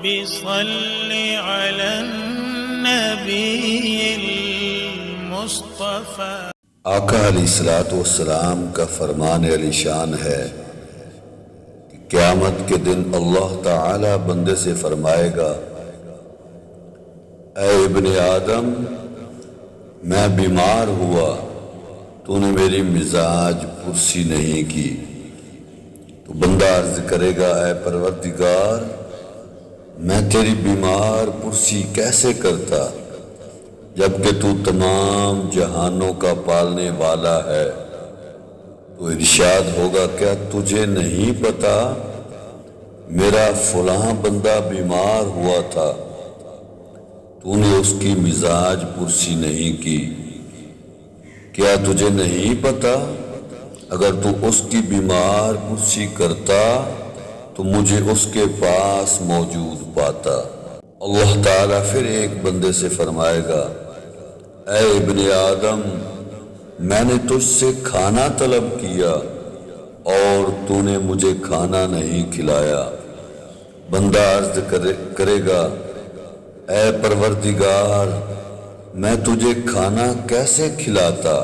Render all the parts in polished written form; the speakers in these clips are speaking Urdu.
صل على النبي المصطفى۔ آقا علیہ الصلوۃ والسلام کا فرمان علی شان ہے کہ قیامت کے دن اللہ تعالی بندے سے فرمائے گا، اے ابن آدم، میں بیمار ہوا، تو نے میری مزاج پرسی نہیں کی۔ تو بندہ عرض کرے گا، اے پروردگار، میں تیری بیمار پرسی کیسے کرتا جبکہ تو تمام جہانوں کا پالنے والا ہے؟ تو ارشاد ہوگا، کیا تجھے نہیں پتا میرا فلاں بندہ بیمار ہوا تھا، تو نے اس کی مزاج پرسی نہیں کی؟ کیا تجھے نہیں پتا اگر تو اس کی بیمار پرسی کرتا تو مجھے اس کے پاس موجود پاتا؟ اللہ تعالیٰ پھر ایک بندے سے فرمائے گا، اے ابن آدم، میں نے تجھ سے کھانا طلب کیا اور تو نے مجھے کھانا نہیں کھلایا۔ بندہ عرض کرے گا، اے پروردگار، میں تجھے کھانا کیسے کھلاتا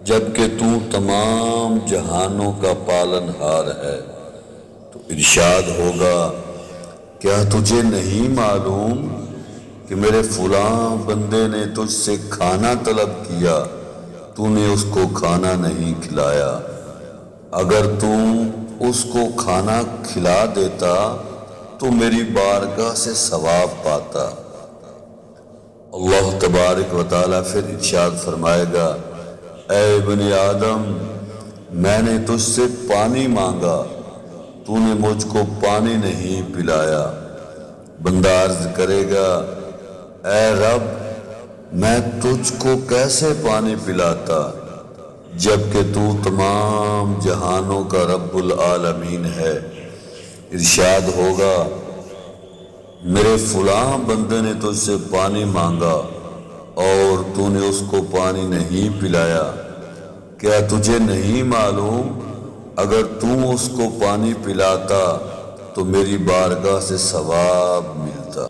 جبکہ تو تمام جہانوں کا پالن ہار ہے؟ تو ارشاد ہوگا، کیا تجھے نہیں معلوم کہ میرے فلاں بندے نے تجھ سے کھانا طلب کیا، تو نے اس کو کھانا نہیں کھلایا؟ اگر تو اس کو کھانا کھلا دیتا تو میری بارگاہ سے ثواب پاتا۔ اللہ تبارک و تعالیٰ پھر ارشاد فرمائے گا، اے ابن آدم، میں نے تجھ سے پانی مانگا، تو نے مجھ کو پانی نہیں پلایا۔ بندہ عرض کرے گا، اے رب، میں تجھ کو کیسے پانی پلاتا جبکہ تو تمام جہانوں کا رب العالمین ہے؟ ارشاد ہوگا، میرے فلاں بندے نے تجھ سے پانی مانگا اور تو نے اس کو پانی نہیں پلایا۔ کیا تجھے نہیں معلوم اگر تو اس کو پانی پلاتا تو میری بارگاہ سے ثواب ملتا؟